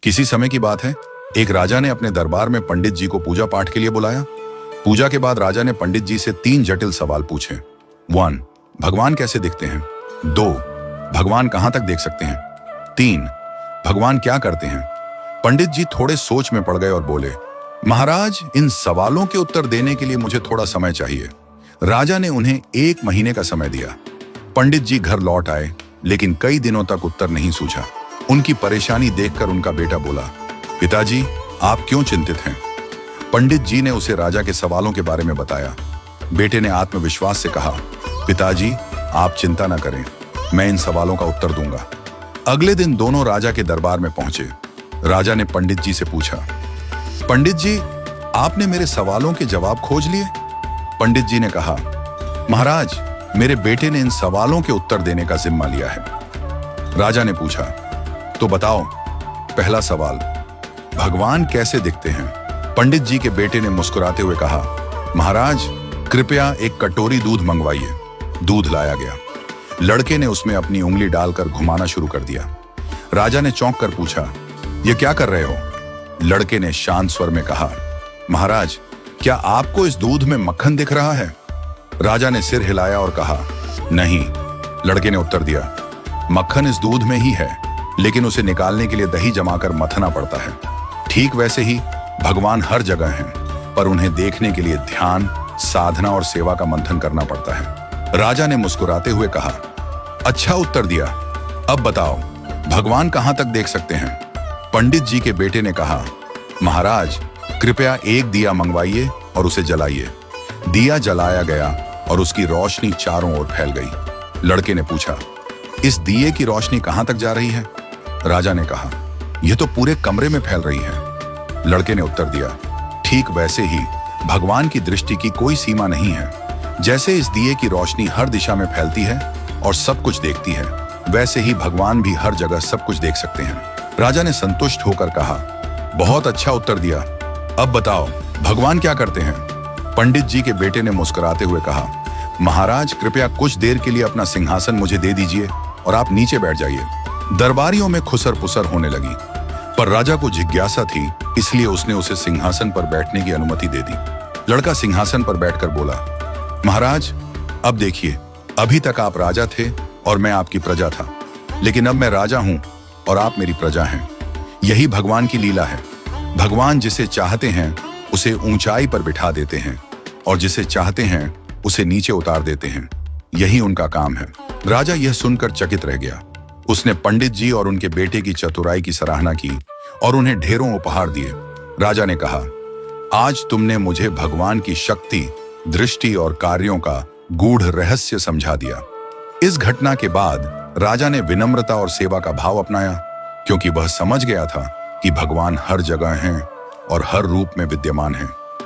किसी समय की बात है, एक राजा ने अपने दरबार में पंडित जी को पूजा पाठ के लिए बुलाया। पूजा के बाद राजा ने पंडित जी से 3 जटिल सवाल पूछे। 1. भगवान कैसे दिखते हैं? 2. भगवान कहां तक देख सकते हैं? 3. भगवान क्या करते हैं? पंडित जी थोड़े सोच में पड़ गए और बोले, महाराज, इन सवालों के उत्तर देने के लिए मुझे थोड़ा समय चाहिए। राजा ने उन्हें 1 महीने का समय दिया। पंडित जी घर लौट आए, लेकिन कई दिनों तक उत्तर नहीं सूझा। उनकी परेशानी देखकर उनका बेटा बोला, पिताजी, आप क्यों चिंतित हैं? पंडित जी ने उसे राजा के सवालों के बारे में बताया। बेटे ने आत्मविश्वास से कहा, पिताजी, आप चिंता न करें, मैं इन सवालों का उत्तर दूंगा। अगले दिन दोनों राजा के दरबार में पहुंचे। राजा ने पंडित जी से पूछा, पंडित जी, आपने मेरे सवालों के जवाब खोज लिए? पंडित जी ने कहा, महाराज, मेरे बेटे ने इन सवालों के उत्तर देने का जिम्मा लिया है। राजा ने पूछा, तो बताओ, पहला सवाल, भगवान कैसे दिखते हैं? पंडित जी के बेटे ने मुस्कुराते हुए कहा, महाराज, कृपया एक कटोरी दूध मंगवाइए। दूध लाया गया। लड़के ने उसमें अपनी उंगली डालकर घुमाना शुरू कर दिया। राजा ने चौंक कर पूछा, यह क्या कर रहे हो? लड़के ने शांत स्वर में कहा, महाराज, क्या आपको इस दूध में मक्खन दिख रहा है? राजा ने सिर हिलाया और कहा, नहीं। लड़के ने उत्तर दिया, मक्खन इस दूध में ही है, लेकिन उसे निकालने के लिए दही जमाकर मथना पड़ता है। ठीक वैसे ही भगवान हर जगह हैं, पर उन्हें देखने के लिए ध्यान, साधना और सेवा का मंथन करना पड़ता है। राजा ने मुस्कुराते हुए कहा, अच्छा उत्तर दिया। अब बताओ, भगवान कहां तक देख सकते हैं? पंडित जी के बेटे ने कहा, महाराज, कृपया एक दिया मंगवाइए और उसे जलाइए। दिया जलाया गया और उसकी रोशनी चारों ओर फैल गई। लड़के ने पूछा, इस दिए की रोशनी कहां तक जा रही है? राजा ने कहा, यह तो पूरे कमरे में फैल रही है। लड़के ने उत्तर दिया, ठीक वैसे ही भगवान की दृष्टि की कोई सीमा नहीं है। जैसे इस दिए की रोशनी हर दिशा में फैलती है और सब कुछ देखती है, वैसे ही भगवान भी हर जगह सब कुछ देख सकते हैं। राजा ने संतुष्ट होकर कहा, बहुत अच्छा उत्तर दिया। अब बताओ, भगवान क्या करते हैं? पंडित जी के बेटे ने मुस्कुराते हुए कहा, महाराज, कृपया कुछ देर के लिए अपना सिंहासन मुझे दे दीजिए और आप नीचे बैठ जाइए। दरबारियों में खुसर पुसर होने लगी, पर राजा को जिज्ञासा थी, इसलिए उसने उसे सिंहासन पर बैठने की अनुमति दे दी। लड़का सिंहासन पर बैठकर बोला, महाराज, अब देखिए, अभी तक आप राजा थे और मैं आपकी प्रजा था, लेकिन अब मैं राजा हूं और आप मेरी प्रजा हैं। यही भगवान की लीला है। भगवान जिसे चाहते हैं उसे ऊंचाई पर बिठा देते हैं और जिसे चाहते हैं उसे नीचे उतार देते हैं। यही उनका काम है। राजा यह सुनकर चकित रह गया। उसने पंडित जी और उनके बेटे की चतुराई की सराहना की और उन्हें ढेरों उपहार दिए। राजा ने कहा, आज तुमने मुझे भगवान की शक्ति, दृष्टि और कार्यों का गूढ़ रहस्य समझा दिया। इस घटना के बाद राजा ने विनम्रता और सेवा का भाव अपनाया, क्योंकि वह समझ गया था कि भगवान हर जगह हैं और हर रूप में विद्यमान हैं।